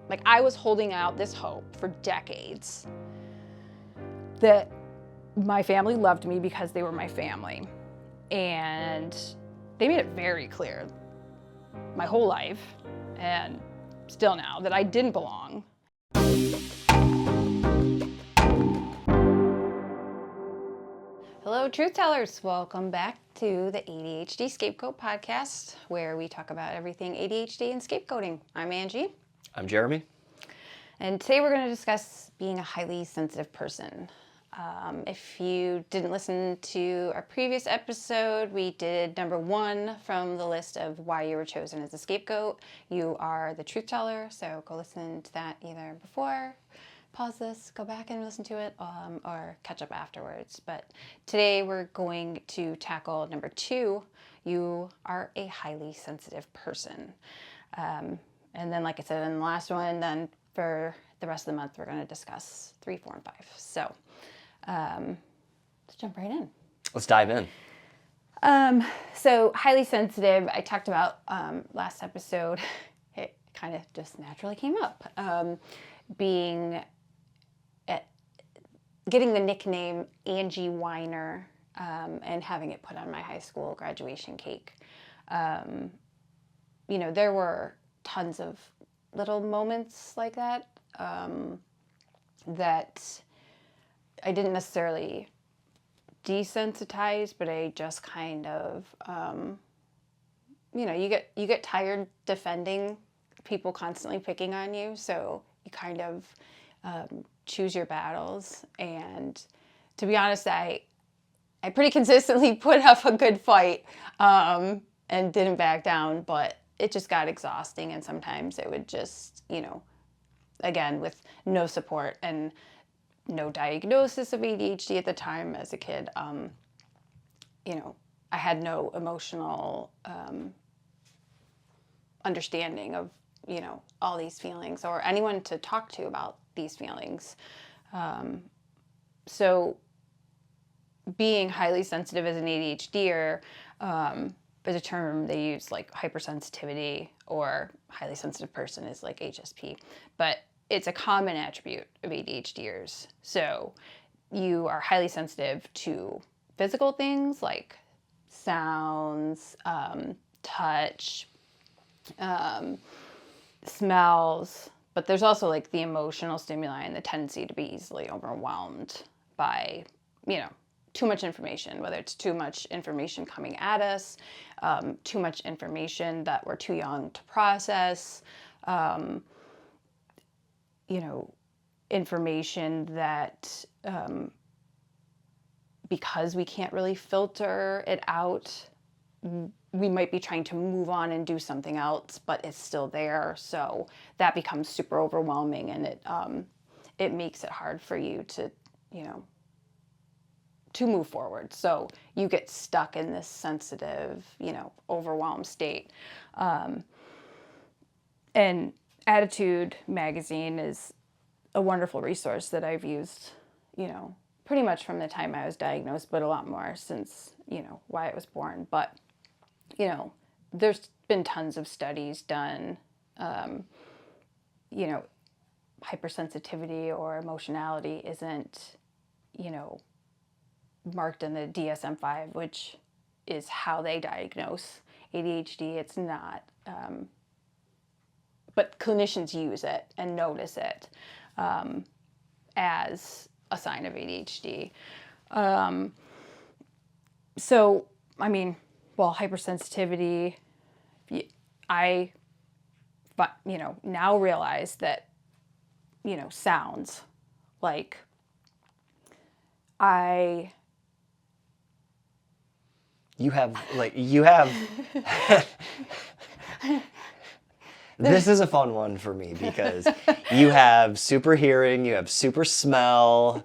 Like, I was holding out this hope for decades that my family loved me because they were my family. And they made it very clear my whole life, and still now, that I didn't belong. Hello, truth tellers. Welcome back to the ADHD Scapegoat podcast, where we talk about everything ADHD and scapegoating. I'm Angie. I'm Jeremy. And today we're going to discuss being a highly sensitive person. If you didn't listen to our previous episode, we did number 1 from the list of why you were chosen as a scapegoat. You are the truth teller, so go listen to that either before, pause this, go back and listen to it, or catch up afterwards. But today we're going to tackle number 2, you are a highly sensitive person. And then, like I said in the last one, then for the rest of the month, we're going to discuss 3, 4, and 5. So let's jump right in. Let's dive in. So highly sensitive, I talked about last episode. It kind of just naturally came up. Getting the nickname Angie Whiner and having it put on my high school graduation cake. There were tons of little moments like that that I didn't necessarily desensitize, but I just kind of, you get tired defending people constantly picking on you, so you kind of choose your battles. And to be honest, I pretty consistently put up a good fight and didn't back down, but it just got exhausting, and sometimes it would just, again, with no support and no diagnosis of ADHD at the time as a kid, I had no emotional understanding of, all these feelings or anyone to talk to about these feelings. So being highly sensitive as an ADHDer, is a term they use, like hypersensitivity, or highly sensitive person is like HSP, but it's a common attribute of ADHDers. So you are highly sensitive to physical things like sounds, touch, smells, but there's also like the emotional stimuli and the tendency to be easily overwhelmed by, too much information, whether it's too much information coming at us, too much information that we're too young to process, information that because we can't really filter it out, we might be trying to move on and do something else, but it's still there. So that becomes super overwhelming, and it makes it hard for you to, to move forward. So you get stuck in this sensitive, overwhelmed state. And Attitude magazine is a wonderful resource that I've used, pretty much from the time I was diagnosed, but a lot more since, Wyatt was born. But, there's been tons of studies done, hypersensitivity or emotionality isn't, marked in the DSM-5, which is how they diagnose ADHD. It's not, but clinicians use it and notice it as a sign of ADHD. Hypersensitivity, I now realize that, sounds like You have this is a fun one for me because you have super hearing, you have super smell.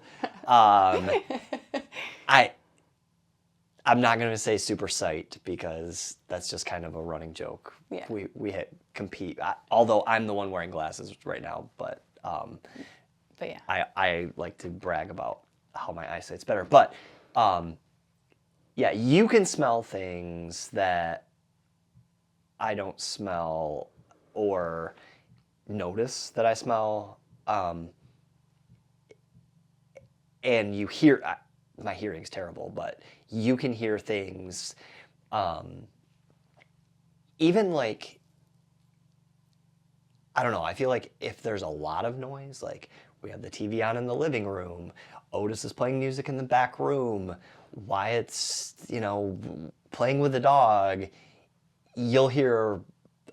I'm not going to say super sight because that's just kind of a running joke. Yeah. We compete, although I'm the one wearing glasses right now, but yeah. I like to brag about how my eyesight's better. But you can smell things that I don't smell, or notice that I smell. And you hear, my hearing's terrible, but you can hear things, even like, I don't know, I feel like if there's a lot of noise, like we have the TV on in the living room, Otis is playing music in the back room, Wyatt's, playing with the dog, you'll hear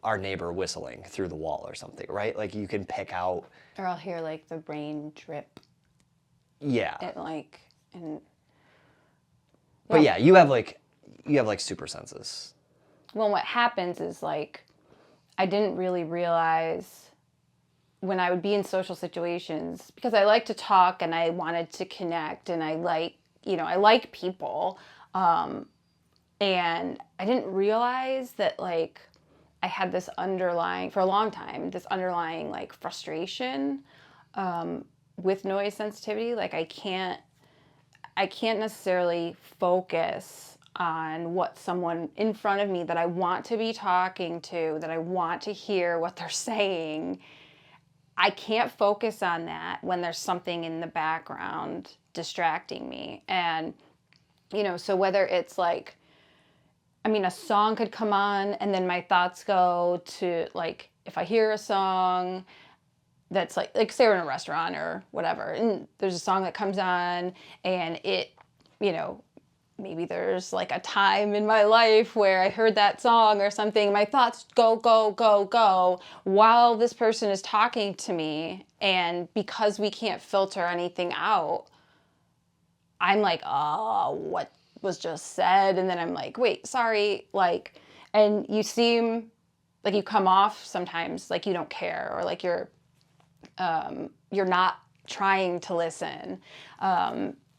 our neighbor whistling through the wall or something, right? Like you can pick out. Or I'll hear like the rain drip. Yeah. But yeah, you have like super senses. Well, what happens is like, I didn't really realize when I would be in social situations, because I like to talk and I wanted to connect and I like people. And I didn't realize that like I had this underlying, for a long time, this underlying like frustration, with noise sensitivity. Like I can't necessarily focus on what someone in front of me that I want to be talking to, that I want to hear what they're saying. I can't focus on that when there's something in the background distracting me. And, so whether it's like, a song could come on and then my thoughts go to like, if I hear a song that's like say we're in a restaurant or whatever, and there's a song that comes on and it, maybe there's like a time in my life where I heard that song or something, my thoughts go while this person is talking to me. And because we can't filter anything out, I'm like, oh, what was just said? And then I'm like, wait, sorry. Like, and you seem like you come off sometimes like you don't care, or like you're not trying to listen.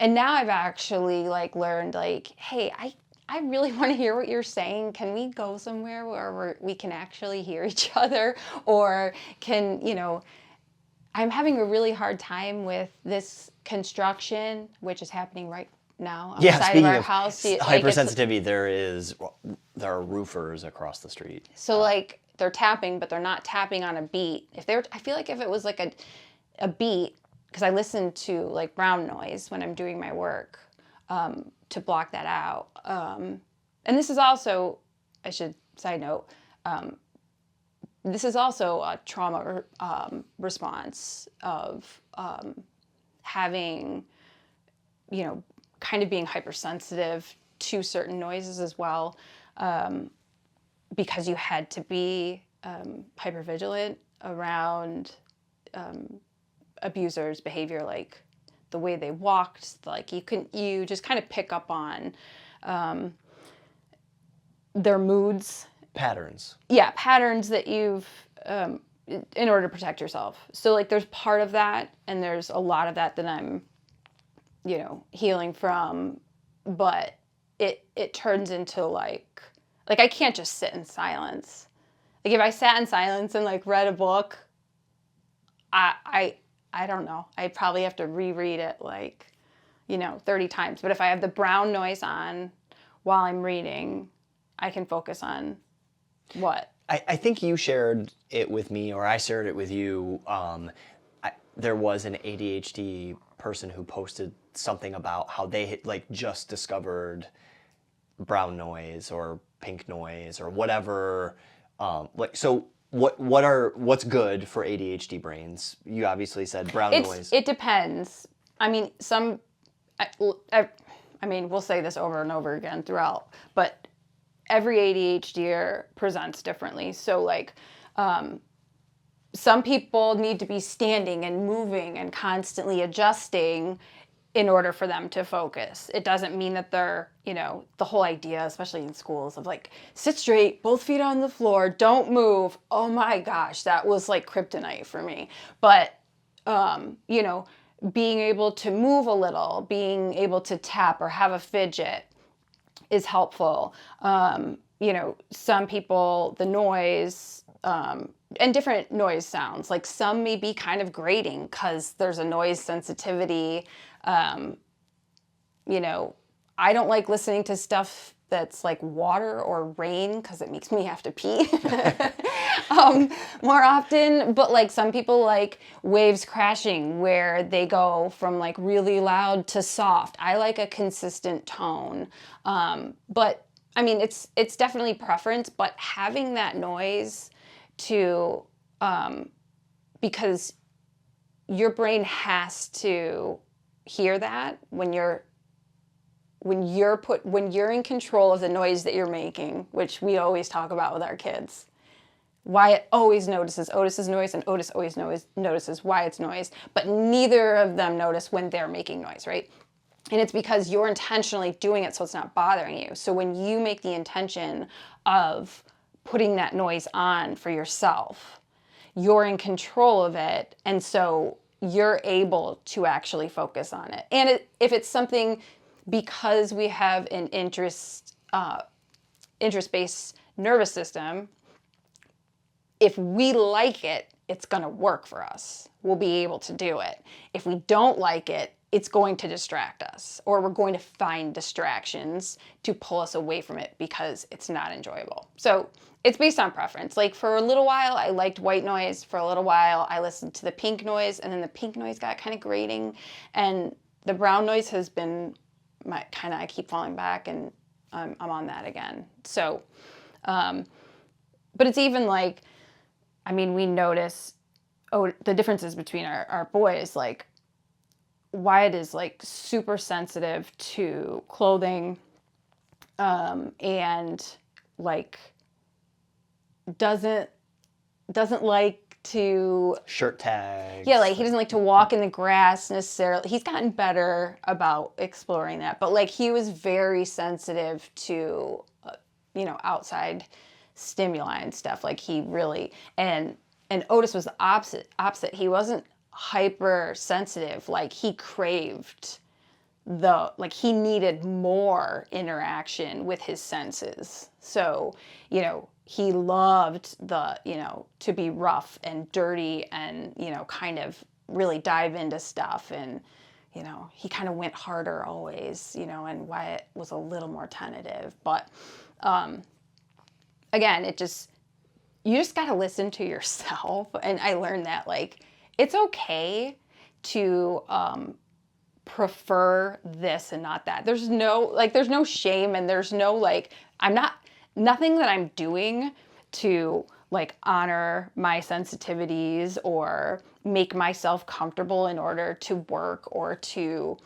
And now I've actually like learned like, hey, I really want to hear what you're saying. Can we go somewhere where we can actually hear each other? Or I'm having a really hard time with this construction, which is happening right now on the side of our house. Hypersensitivity, there are roofers across the street. So like they're tapping, but they're not tapping on a beat. I feel like if it was like a beat, because I listen to like brown noise when I'm doing my work, to block that out. And this is also, I should side note, this is also a trauma response of having, kind of being hypersensitive to certain noises as well, because you had to be hypervigilant around abusers' behavior, like the way they walked. Like you just kind of pick up on their moods. Patterns. Yeah, patterns that you've, in order to protect yourself. So like there's part of that, and there's a lot of that I'm, healing from, but it turns into like I can't just sit in silence. Like if I sat in silence and like read a book, I don't know. I'd probably have to reread it like, 30 times. But if I have the brown noise on while I'm reading, I can focus on what? I think you shared it with me, or I shared it with you. There was an ADHD person who posted something about how they had like just discovered brown noise or pink noise or whatever. So what's good for ADHD brains? You obviously said brown noise. It depends. We'll say this over and over again throughout, but every ADHDer presents differently. So like, some people need to be standing and moving and constantly adjusting in order for them to focus. It doesn't mean that they're, the whole idea, especially in schools, of like, sit straight, both feet on the floor, don't move. Oh my gosh, that was like kryptonite for me. But, being able to move a little, being able to tap or have a fidget is helpful. Some people, the noise, and different noise sounds, like some may be kind of grating because there's a noise sensitivity. I don't like listening to stuff that's like water or rain because it makes me have to pee more often. But like some people like waves crashing where they go from like really loud to soft. I like a consistent tone. But I mean, it's definitely preference, but having that noise to, because your brain has to hear that when you're in control of the noise that you're making, which we always talk about with our kids. Wyatt always notices Otis's noise, and Otis always notices Wyatt's noise, but neither of them notice when they're making noise, right? And it's because you're intentionally doing it so it's not bothering you. So when you make the intention of putting that noise on for yourself, you're in control of it, and so you're able to actually focus on it. And if it's something, because we have an interest-based nervous system, if we like it, it's going to work for us. We'll be able to do it. If we don't like it, it's going to distract us, or we're going to find distractions to pull us away from it because it's not enjoyable. So it's based on preference. Like for a little while, I liked white noise. For a little while, I listened to the pink noise, and then the pink noise got kind of grating, and the brown noise has been I keep falling back, and I'm on that again. So, but it's even like, I mean, we notice, the differences between our boys. Like, Wyatt is like super sensitive to clothing, and like doesn't like to shirt tags. Yeah, like he doesn't like to walk in the grass necessarily. He's gotten better about exploring that, but like he was very sensitive to outside stimuli and stuff. Like he really, and Otis was the opposite. He wasn't hypersensitive. Like he craved he needed more interaction with his senses. So, he loved to be rough and dirty and, kind of really dive into stuff. And, he kind of went harder always, and Wyatt was a little more tentative. But, again, you just got to listen to yourself. And I learned that, like, it's okay to prefer this and not that. There's no shame, and there's no like, nothing that I'm doing to like honor my sensitivities or make myself comfortable in order to work or to,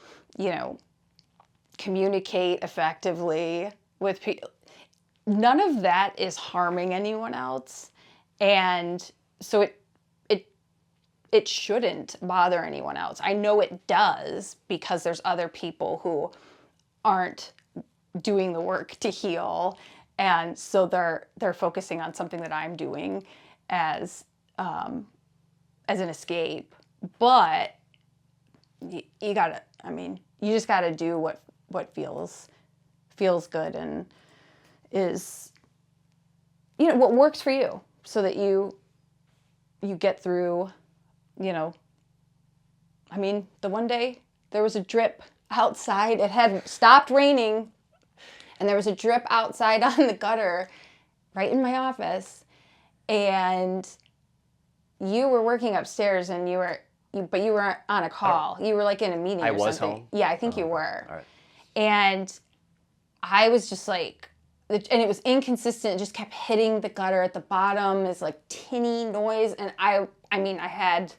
communicate effectively with people. None of that is harming anyone else. And so it shouldn't bother anyone else. I know it does because there's other people who aren't doing the work to heal, and so they're focusing on something that I'm doing as an escape. But you just gotta do what feels good and is what works for you, so that you get through. The one day there was a drip outside. It had stopped raining, and there was a drip outside on the gutter right in my office. And you were working upstairs, and you were on a call. You were like in a meeting or something. I was home? Yeah, I think you were. All right. And I was just like, and it was inconsistent. It just kept hitting the gutter at the bottom. It's like tinny noise. And I had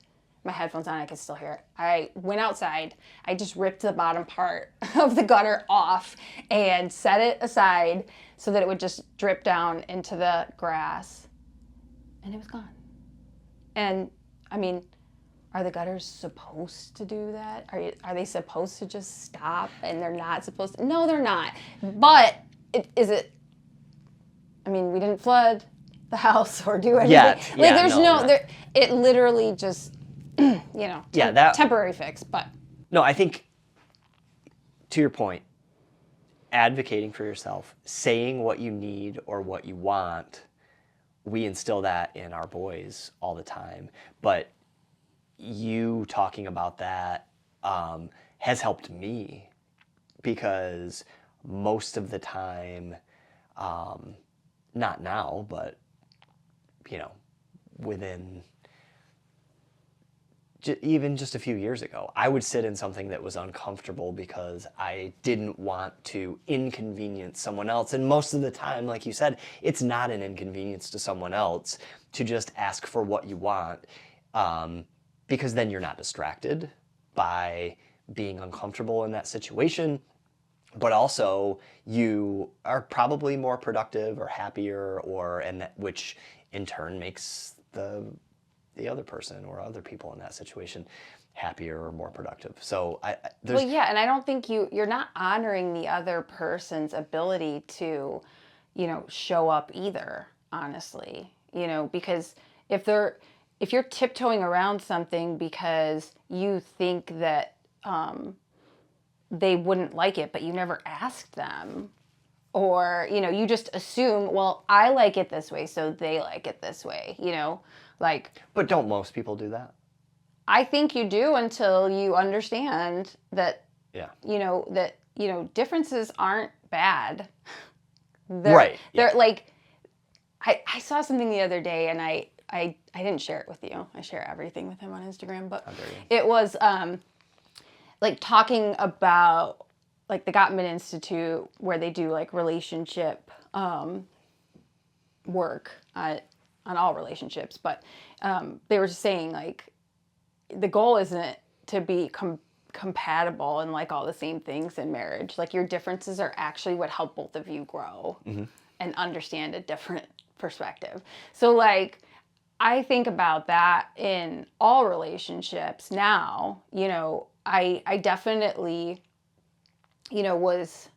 my headphones on. I could still hear it. I went outside. I just ripped the bottom part of the gutter off and set it aside so that it would just drip down into the grass. And it was gone. And are the gutters supposed to do that? Are they supposed to just stop, and they're not supposed to? No, they're not. But we didn't flood the house or do anything. It literally just, temporary fix. But no, I think, to your point, advocating for yourself, saying what you need or what you want, we instill that in our boys all the time. But you talking about that has helped me, because most of the time, not now, but, within even just a few years ago, I would sit in something that was uncomfortable because I didn't want to inconvenience someone else. And most of the time, like you said, it's not an inconvenience to someone else to just ask for what you want, because then you're not distracted by being uncomfortable in that situation. But also, you are probably more productive or happier, which in turn makes the other person or other people in that situation happier or more productive. So well, yeah, and I don't think you're not honoring the other person's ability to, show up either, honestly. Because if you're tiptoeing around something because you think that they wouldn't like it, but you never asked them, or you just assume, well, I like it this way, so they like it this way, But don't most people do that? I think you do until you understand that, Yeah. Differences aren't bad. Right. They're like, I saw something the other day, and I didn't share it with you. I share everything with him on Instagram, but it was like talking about like the Gottman Institute, where they do like relationship work on all relationships, but they were just saying like the goal isn't to be compatible and like all the same things in marriage. Like your differences are actually what help both of you grow and understand a different perspective. So like I think about that in all relationships now. I definitely, was,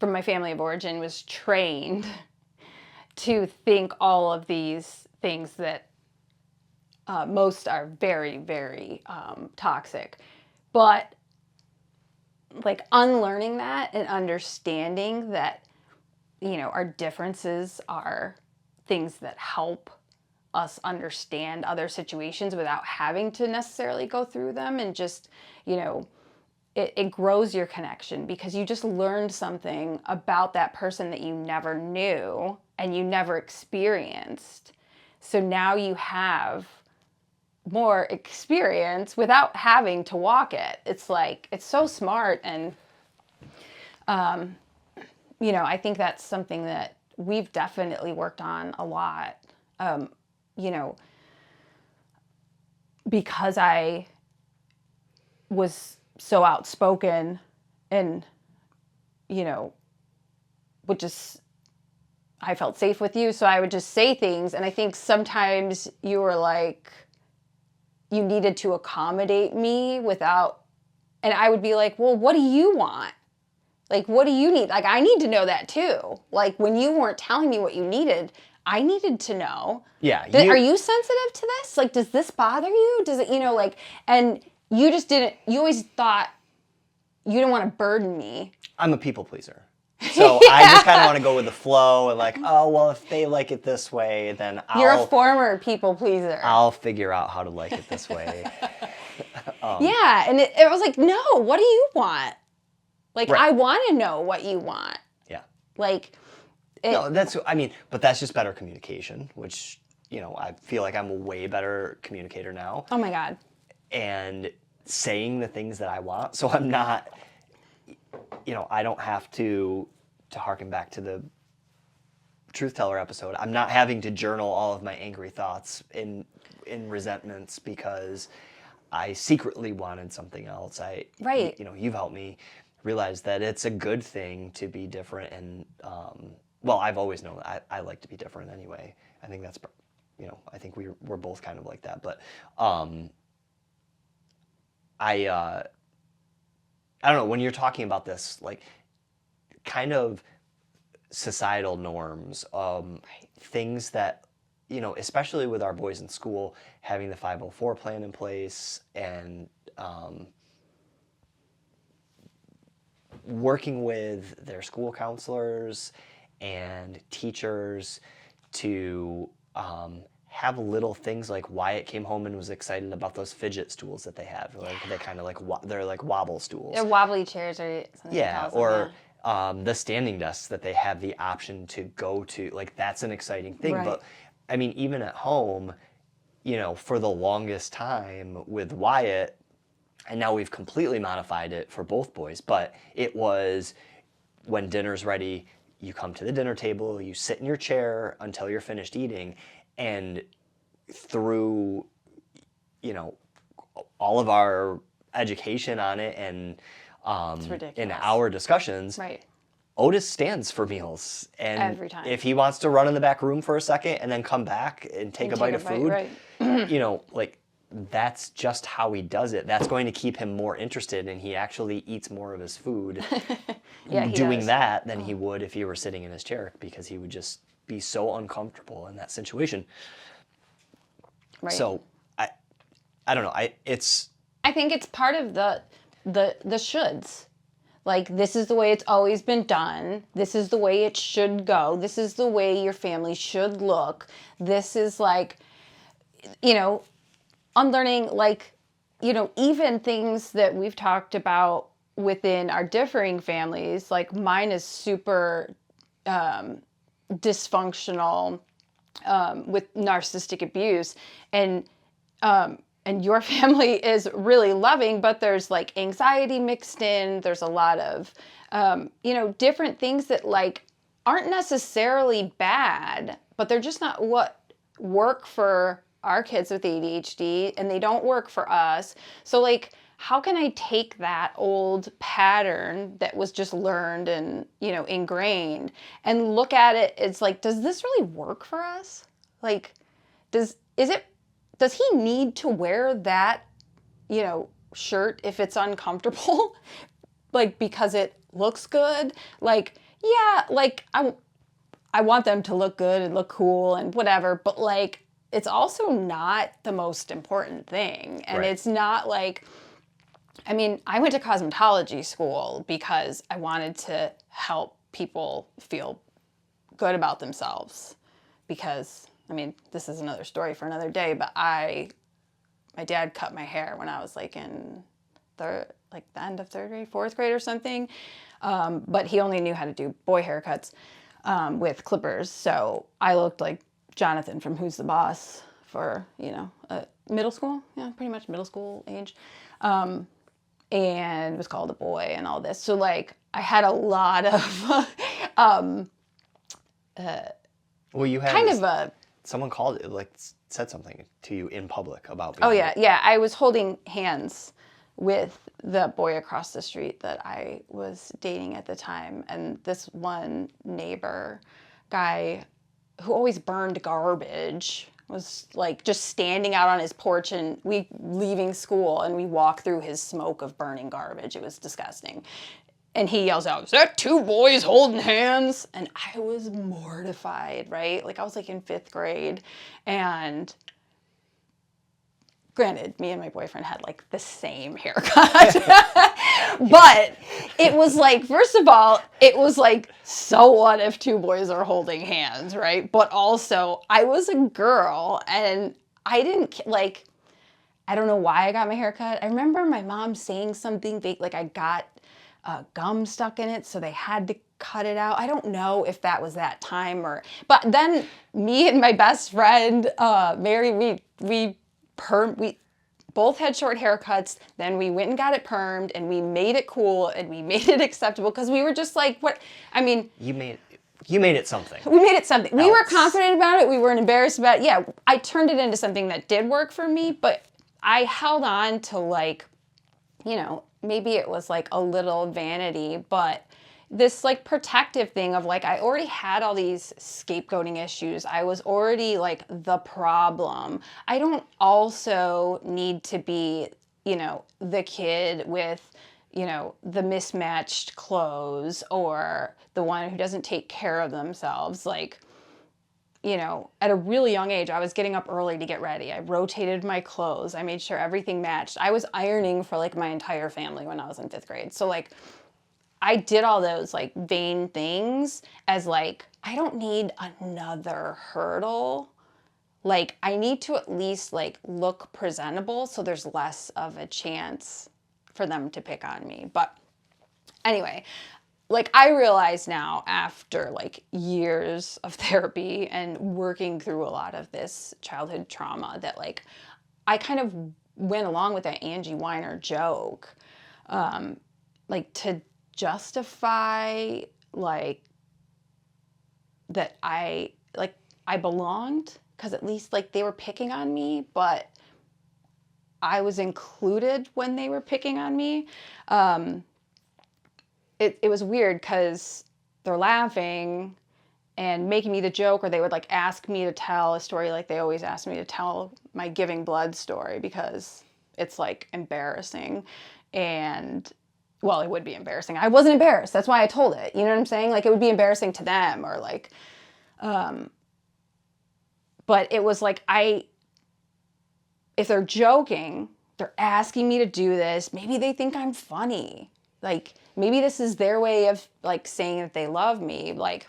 from my family of origin, was trained to think all of these things that most are very, very toxic. But like unlearning that and understanding that, our differences are things that help us understand other situations without having to necessarily go through them, and just, it grows your connection because you just learned something about that person that you never knew and you never experienced. So now you have more experience without having to walk it. It's like, it's so smart. And, I think that's something that we've definitely worked on a lot. Because I was so outspoken and, I felt safe with you, so I would just say things. And I think sometimes you were like, you needed to accommodate me and I would be like, well, what do you want? Like, what do you need? Like, I need to know that too. Like, when you weren't telling me what you needed, I needed to know. Yeah. Are you sensitive to this? Like, does this bother you? Does it, and you just didn't, you always thought you didn't want to burden me. I'm a people pleaser. So I just kind of want to go with the flow and like, oh, well, if they like it this way, then You're a former people pleaser. I'll figure out how to like it this way. Yeah. And it was like, no, what do you want? Like, right. I want to know what you want. Yeah. Like, no, but that's just better communication, which, I feel like I'm a way better communicator now. Oh my God. And saying the things that I want. So I'm not, I don't have to harken back to the Truth Teller episode. I'm not having to journal all of my angry thoughts in resentments because I secretly wanted something else. Right. You've helped me realize that it's a good thing to be different. And, well, I've always known that I like to be different anyway. I think that's, I think we're both kind of like that. But I don't know, when you're talking about this, like, kind of societal norms, things that, especially with our boys in school, having the 504 plan in place and working with their school counselors and teachers to have little things like Wyatt came home and was excited about those fidget stools that they have. Like, they kind of like, they're like wobble stools. They're wobbly chairs or something. Yeah, or the standing desks that they have the option to go to. Like, that's an exciting thing. Right. But I mean, even at home, you know, for the longest time with Wyatt, and now we've completely modified it for both boys, but it was when dinner's ready, you come to the dinner table, you sit in your chair until you're finished eating, and through, you know, all of our education on it and It's ridiculous. in our discussions, Right. Otis stands for meals. And Every time. if he wants to run in the back room for a second and then come back and take a bite of food, right. you know, like, that's just how he does it. That's going to keep him more interested, and he actually eats more of his food Yeah, he doing does. that than he would if he were sitting in his chair, because he would just be so uncomfortable in that situation. Right. So I don't know. I think it's part of the shoulds. Like, this is the way it's always been done. This is the way it should go. This is the way your family should look. This is like, you know, unlearning, like, you know, even things that we've talked about within our differing families. Like, mine is super dysfunctional with narcissistic abuse, and your family is really loving, but there's like anxiety mixed in. There's a lot of, you know, different things that like aren't necessarily bad, but they're just not what work for our kids with ADHD, and they don't work for us. So like, how can I take that old pattern that was just learned and, you know, ingrained, and look at it? It's like, does this really work for us? Like, does he need to wear that, you know, shirt if it's uncomfortable? Like, because it looks good? Like, yeah, like I want them to look good and look cool and whatever, but like, it's also not the most important thing. And Right. It's not like, I mean, I went to cosmetology school because I wanted to help people feel good about themselves. Because, I mean, this is another story for another day, but my dad cut my hair when I was like in the end of third grade, fourth grade or something. But he only knew how to do boy haircuts with clippers. So I looked like Jonathan from Who's the Boss for, you know, middle school. Yeah, pretty much middle school age. And was called a boy and all this. So like, I had a lot of well, you had kind of a, someone called it, like, said something to you in public about being oh yeah, I was holding hands with the boy across the street that I was dating at the time, and this one neighbor guy who always burned garbage was like just standing out on his porch, and we leaving school and we walk through his smoke of burning garbage. It was disgusting. And he yells out, "Is that two boys holding hands?" And I was mortified, right? Like, I was like in 5th grade, and granted, me and my boyfriend had like the same haircut. But it was like, first of all, it was like, so what if two boys are holding hands, right? But also, I was a girl, and I didn't like, I don't know why I got my hair cut. I remember my mom saying something big, like I got gum stuck in it, so they had to cut it out. I don't know if that was that time but then me and my best friend, Mary, we both had short haircuts. Then we went and got it permed, and we made it cool, and we made it acceptable, because we were just like, what? I mean, You made it something. we made it something. We were Else. confident about it. We weren't embarrassed about it. Yeah, I turned it into something that did work for me, but I held on to, like, you know, maybe it was like a little vanity, but this like protective thing of like, I already had all these scapegoating issues. I was already like the problem. I don't also need to be, you know, the kid with, you know, the mismatched clothes, or the one who doesn't take care of themselves. Like, you know, at a really young age, I was getting up early to get ready. I rotated my clothes. I made sure everything matched. I was ironing for like my entire family when I was in 5th grade. So like, I did all those like vain things as like, I don't need another hurdle. Like, I need to at least like look presentable, so there's less of a chance for them to pick on me. But anyway, like, I realize now after like years of therapy and working through a lot of this childhood trauma that like I kind of went along with that Angie Weiner joke, like to justify like that I belonged, because at least like they were picking on me, but I was included when they were picking on me. It was weird because they're laughing and making me the joke, or they would like ask me to tell a story like they always ask me to tell my giving blood story because it's like embarrassing. And well, it would be embarrassing. I wasn't embarrassed. That's why I told it. You know what I'm saying? Like it would be embarrassing to them, or like, but it was like if they're joking, they're asking me to do this. Maybe they think I'm funny. Like maybe this is their way of like saying that they love me. Like,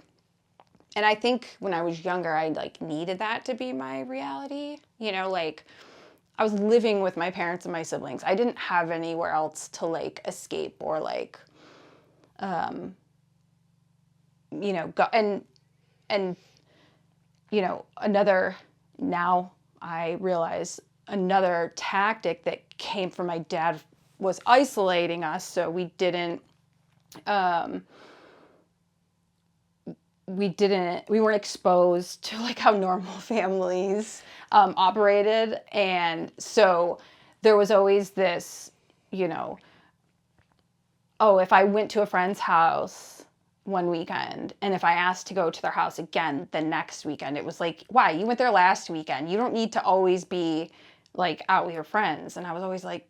and I think when I was younger, I like needed that to be my reality. You know, like I was living with my parents and my siblings. I didn't have anywhere else to like escape or like, you know, go and, you know, now I realize another tactic that came from my dad was isolating us. So we weren't exposed to like how normal families operated. And so there was always this, you know, oh, if I went to a friend's house one weekend and if I asked to go to their house again the next weekend, it was like, why? You went there last weekend. You don't need to always be like out with your friends. And I was always like,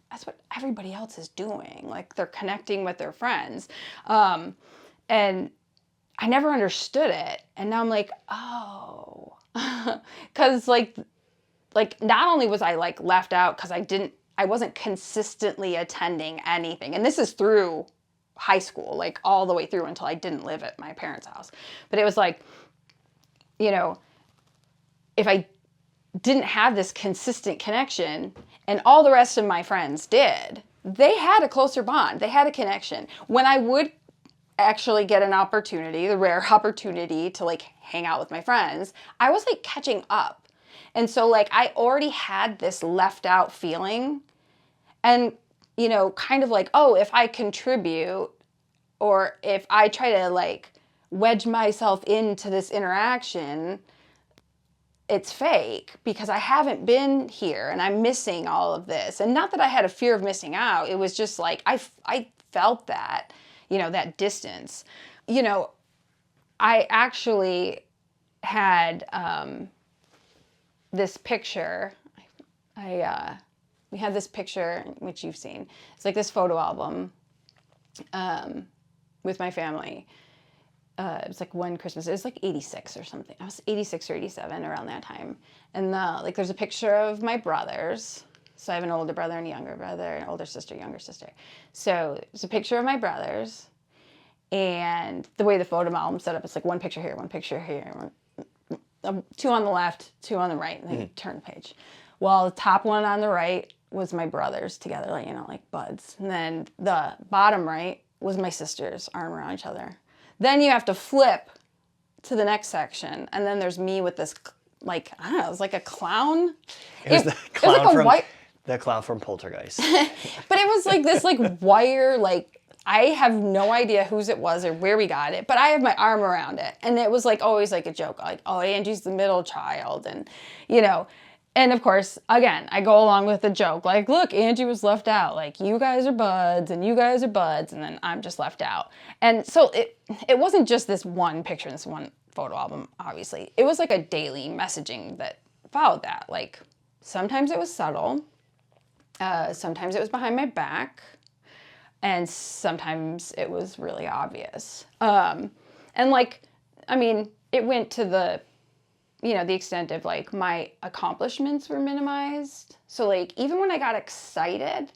that's what everybody else is doing. Like they're connecting with their friends. And I never understood it. And now I'm like, oh, because like not only was I like left out because I wasn't consistently attending anything. And this is through high school, like all the way through until I didn't live at my parents' house. But it was like, you know, if I didn't have this consistent connection and all the rest of my friends did, they had a closer bond. They had a connection. When I would actually get an opportunity, the rare opportunity to like hang out with my friends, I was like catching up. And so like I already had this left out feeling, and you know, kind of like, oh, if I contribute or if I try to like wedge myself into this interaction, it's fake because I haven't been here and I'm missing all of this. And not that I had a fear of missing out. It was just like I felt that, you know, that distance. You know, I actually had this picture. We had this picture, which you've seen. It's like this photo album with my family. It was like one Christmas. It was like 86 or something. I was 86 or 87 around that time. And like there's a picture of my brothers. So I have an older brother and a younger brother, an older sister, younger sister. So it's a picture of my brothers. And the way the photo album's set up, it's like one picture here, two on the left, two on the right, and then you turn the page. Well, the top one on the right was my brothers together, like, you know, like buds. And then the bottom right was my sisters, arm around each other. Then you have to flip to the next section, and then there's me with this, like, I don't know, it was like a clown. It was the clown from Poltergeist. But it was like this, like, wire, like, I have no idea whose it was or where we got it, but I have my arm around it. And it was like always like a joke, like, oh, Angie's the middle child. And, you know, and of course, again, I go along with the joke, like, look, Angie was left out. Like, you guys are buds and you guys are buds. And then I'm just left out. And so it wasn't just this one picture in this one photo album, obviously. It was like a daily messaging that followed that. Like, sometimes it was subtle. Sometimes it was behind my back. And sometimes it was really obvious. And like, I mean, it went to the, you know, the extent of like my accomplishments were minimized. So like, even when I got excited,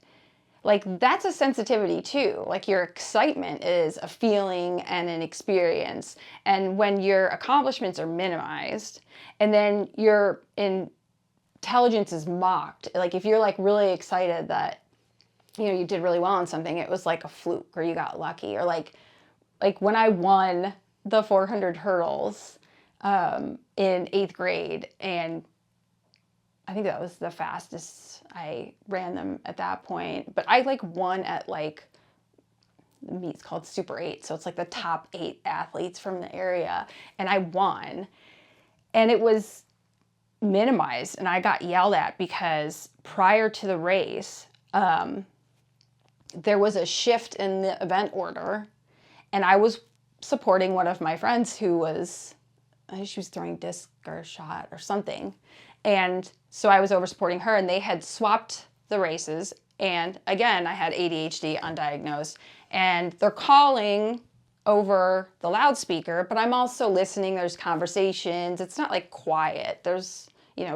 like that's a sensitivity too. Like your excitement is a feeling and an experience. And when your accomplishments are minimized and then your intelligence is mocked, like if you're like really excited that, you know, you did really well on something, it was like a fluke or you got lucky, or like like when I won the 400 hurdles in 8th grade, and I think that was the fastest I ran them at that point. But I like won at like the meet's called Super 8, so it's like the top 8 athletes from the area, and I won. And it was minimized, and I got yelled at because prior to the race, there was a shift in the event order, and I was supporting one of my friends who was, I think she was throwing disc or shot or something. And so I was over supporting her, and they had swapped the races. And again, I had ADHD undiagnosed, and they're calling over the loudspeaker, but I'm also listening. There's conversations. It's not like quiet. There's,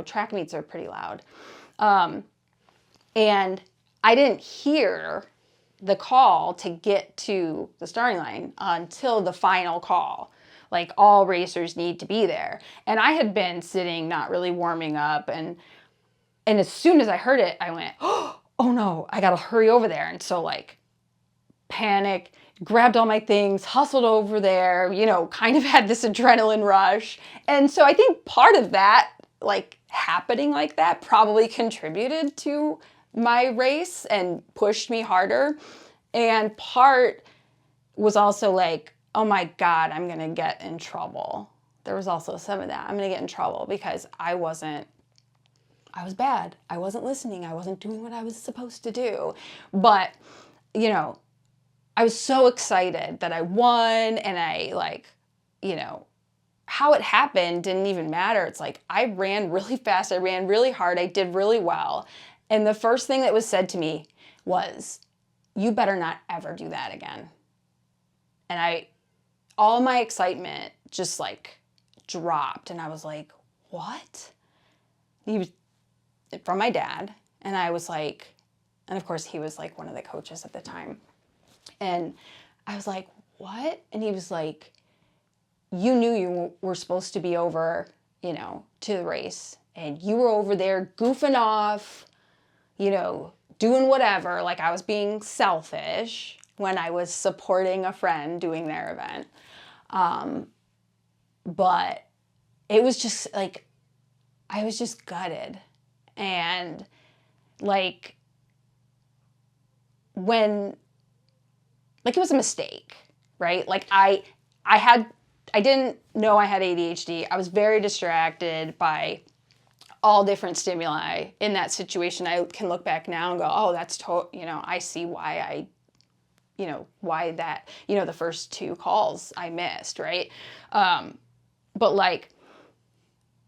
track meets are pretty loud. And I didn't hear the call to get to the starting line until the final call. Like, all racers need to be there. And I had been sitting, not really warming up. And as soon as I heard it, I went, oh no, I got to hurry over there. And so like panic, grabbed all my things, hustled over there, kind of had this adrenaline rush. And so I think part of that, like happening like that, probably contributed to my race and pushed me harder. And part was also like, oh my God, I'm going to get in trouble. There was also some of that. I'm going to get in trouble because I was bad. I wasn't listening. I wasn't doing what I was supposed to do. But, I was so excited that I won, and I how it happened didn't even matter. It's like I ran really fast. I ran really hard. I did really well. And the first thing that was said to me was, you better not ever do that again. And all my excitement just like dropped. And I was like, what? He was from my dad. And I was like, and of course he was like one of the coaches at the time. And I was like, what? And he was like, you knew you were supposed to be over, to the race. And you were over there goofing off, doing whatever. Like I was being selfish when I was supporting a friend doing their event. But it was just like, I was just gutted. And like, it was a mistake, right? Like I didn't know I had ADHD. I was very distracted by all different stimuli in that situation. I can look back now and go, oh, that's I see why why that, the first 2 calls I missed, right? But like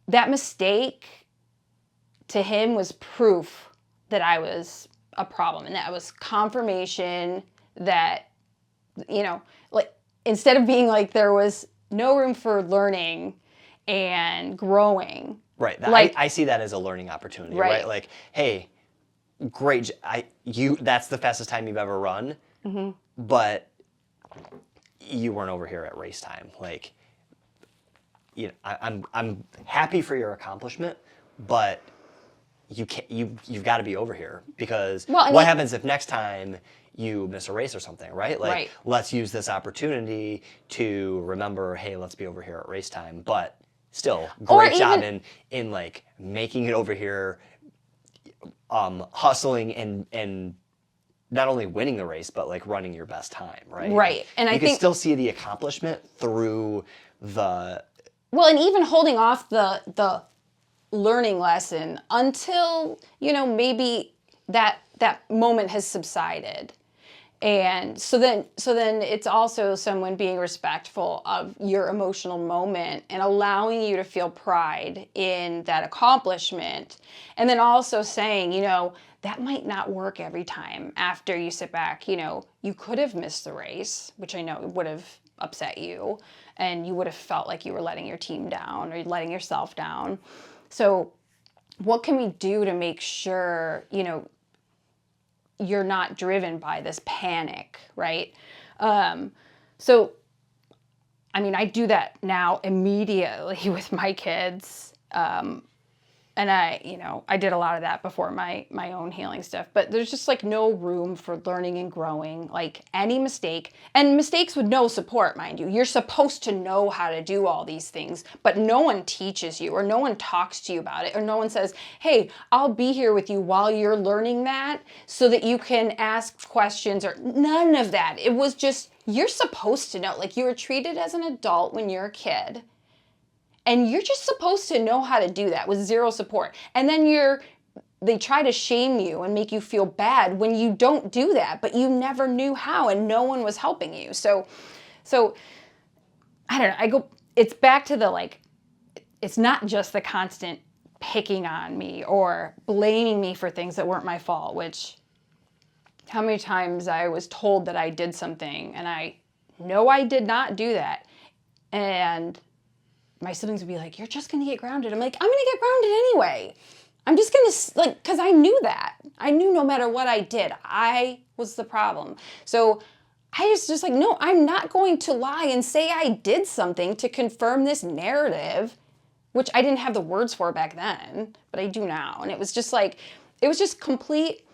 that mistake to him was proof that I was a problem, and that was confirmation that, like instead of being like there was no room for learning and growing. Right. Like, I see that as a learning opportunity, right? Like, hey, great. That's the fastest time you've ever run, but you weren't over here at race time. Like, I'm happy for your accomplishment, but you've got to be over here because what happens if next time you miss a race or something, right? Like, let's use this opportunity to remember, hey, let's be over here at race time. But still, great job in like making it over here, hustling and not only winning the race, but like running your best time, right? Right. And I think you can still see the accomplishment through the... Well, and even holding off the learning lesson until, maybe that moment has subsided. And so then it's also someone being respectful of your emotional moment and allowing you to feel pride in that accomplishment. And then also saying, that might not work every time after you sit back. You could have missed the race, which I know would have upset you, and you would have felt like you were letting your team down or letting yourself down. So what can we do to make sure, you're not driven by this panic, right? So, I do that now immediately with my kids. I did a lot of that before my own healing stuff, but there's just like no room for learning and growing. Like any mistake, and mistakes with no support, mind you. You're supposed to know how to do all these things, but no one teaches you, or no one talks to you about it, or no one says, hey, I'll be here with you while you're learning that so that you can ask questions, or none of that. It was just, you're supposed to know. Like, you were treated as an adult when you're a kid. And you're just supposed to know how to do that with zero support. And then they try to shame you and make you feel bad when you don't do that, but you never knew how and no one was helping you. So I don't know. It's back to the, like, it's not just the constant picking on me or blaming me for things that weren't my fault, which how many times I was told that I did something and I know I did not do that. And my siblings would be like, you're just going to get grounded. I'm like, I'm going to get grounded anyway. I'm just going to, like, because I knew that. I knew no matter what I did, I was the problem. So I was just like, no, I'm not going to lie and say I did something to confirm this narrative, which I didn't have the words for back then, but I do now. And it was just like, it was just complete.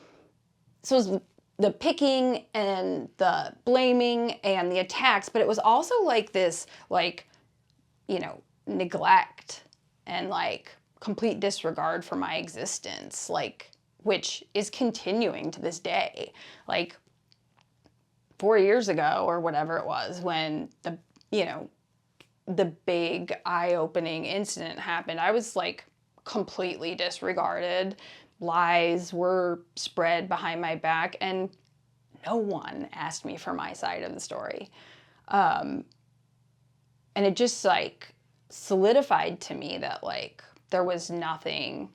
So it was the picking and the blaming and the attacks, but it was also like this, like, neglect and like complete disregard for my existence, like, which is continuing to this day. Like 4 years ago or whatever it was when the big eye-opening incident happened, I was like completely disregarded. Lies were spread behind my back and no one asked me for my side of the story. And it just like solidified to me that like there was nothing,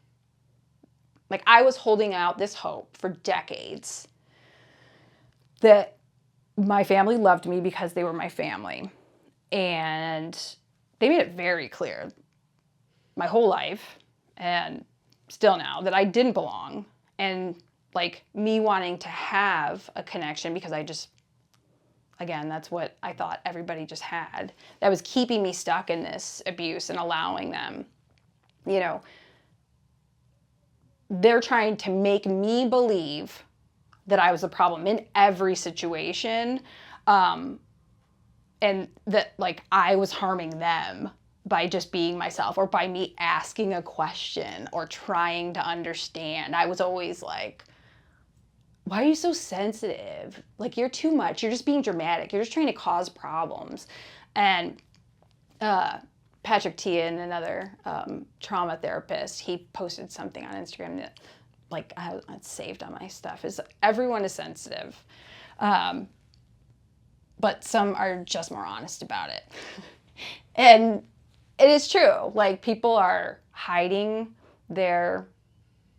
like I was holding out this hope for decades that my family loved me because they were my family. And they made it very clear my whole life and still now that I didn't belong. And like me wanting to have a connection because I just, again, that's what I thought everybody just had. That was keeping me stuck in this abuse and allowing them, they're trying to make me believe that I was a problem in every situation. And that like I was harming them by just being myself or by me asking a question or trying to understand. I was always like, why are you so sensitive? Like, you're too much. You're just being dramatic. You're just trying to cause problems. And Patrick Tian, another trauma therapist, he posted something on Instagram that, like, it's saved on my stuff, is everyone is sensitive. But some are just more honest about it. And it is true. Like, people are hiding their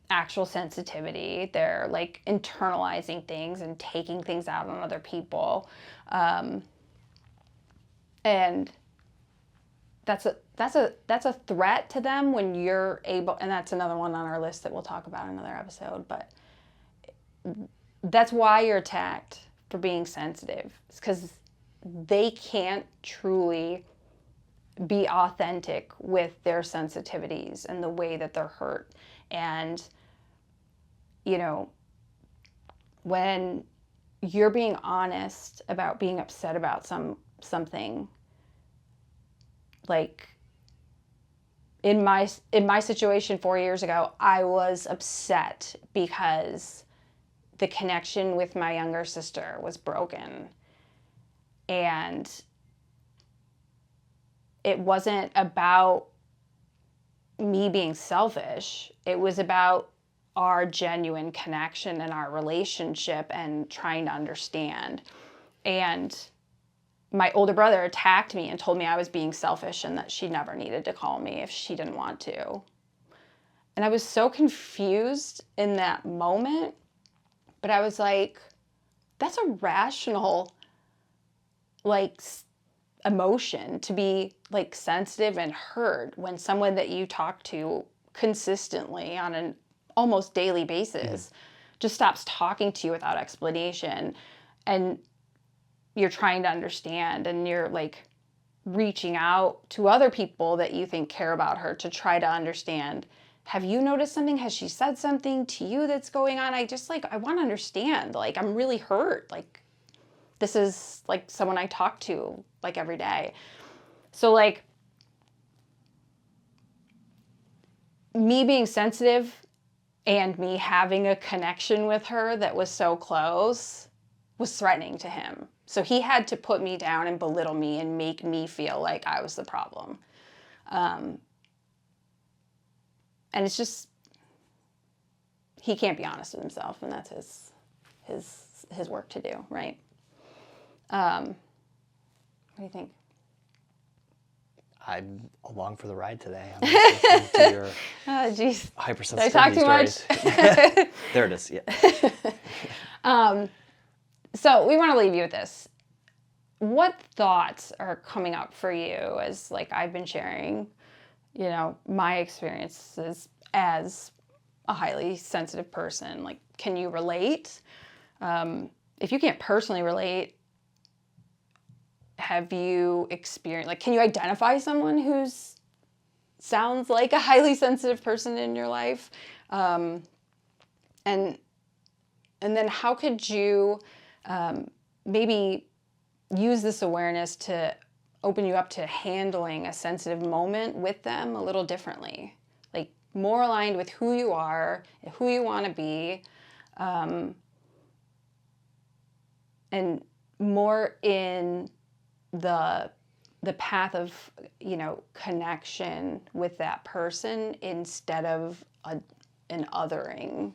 actual sensitivity. They're like internalizing things and taking things out on other people. And that's a threat to them when you're able, and that's another one on our list that we'll talk about in another episode, but that's why you're attacked for being sensitive. It's because they can't truly be authentic with their sensitivities and the way that they're hurt. And when you're being honest about being upset about something, like in my situation 4 years ago, I was upset because the connection with my younger sister was broken. And it wasn't about me being selfish. It was about our genuine connection and our relationship and trying to understand. And my older brother attacked me and told me I was being selfish and that she never needed to call me if she didn't want to. And I was so confused in that moment, but I was like, that's a rational, like, emotion to be like sensitive and hurt when someone that you talk to consistently on an almost daily basis just stops talking to you without explanation, and you're trying to understand and you're like reaching out to other people that you think care about her to try to understand, have you noticed something? Has she said something to you that's going on? I just like, I want to understand. Like, I'm really hurt. Like, this is like someone I talk to like every day. So like me being sensitive and me having a connection with her that was so close was threatening to him. So he had to put me down and belittle me and make me feel like I was the problem. And it's just, he can't be honest with himself, and that's his work to do, right? What do you think? I'm along for the ride today. I'm just listening to your Geez. hypersensitivity Did I talk too stories. much? There it is. Yeah. So we want to leave you with this. What thoughts are coming up for you as like I've been sharing, you know, my experiences as a highly sensitive person? Like, can you relate? If you can't personally relate, have you experienced, like, can you identify someone who's sounds like a highly sensitive person in your life? And then how could you maybe use this awareness to open you up to handling a sensitive moment with them a little differently? Like, more aligned with who you are, who you want to be, and more in the path of, you know, connection with that person instead of an othering.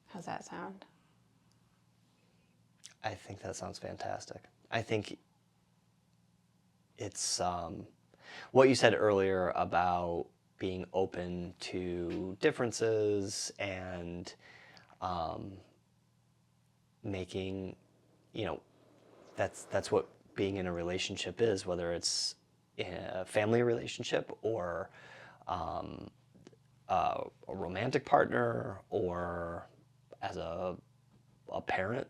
How's that sound? I think that sounds fantastic. I think it's what you said earlier about being open to differences and making, you know, that's what being in a relationship is, whether it's in a family relationship or a romantic partner or as a parent.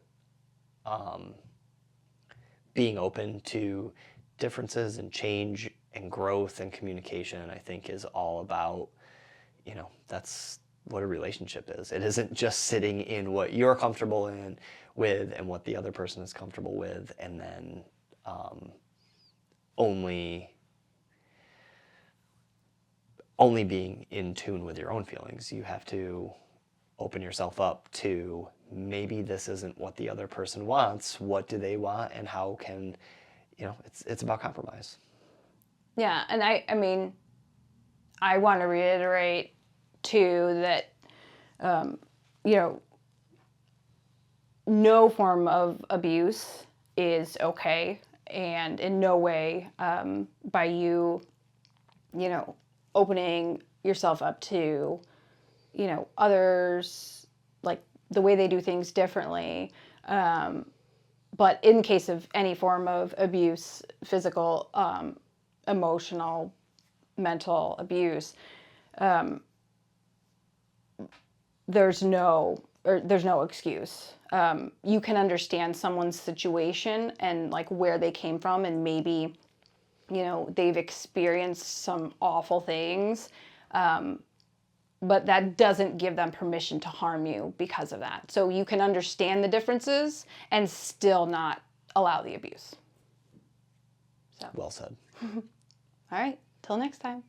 Being open to differences and change and growth and communication, I think, is all about, you know, that's what a relationship is. It isn't just sitting in what you're comfortable in with and what the other person is comfortable with, and then only being in tune with your own feelings. You have to open yourself up to, maybe this isn't what the other person wants. What do they want, and how can, you know, it's about compromise. Yeah, and I mean, I want to reiterate too that, you know, no form of abuse is okay, and in no way by you, you know, opening yourself up to, you know, others, like the way they do things differently. But in case of any form of abuse, physical, emotional, mental abuse, there's no excuse. You can understand someone's situation and like where they came from, and maybe, you know, they've experienced some awful things, but that doesn't give them permission to harm you because of that. So you can understand the differences and still not allow the abuse. So. Well said. All right, till next time.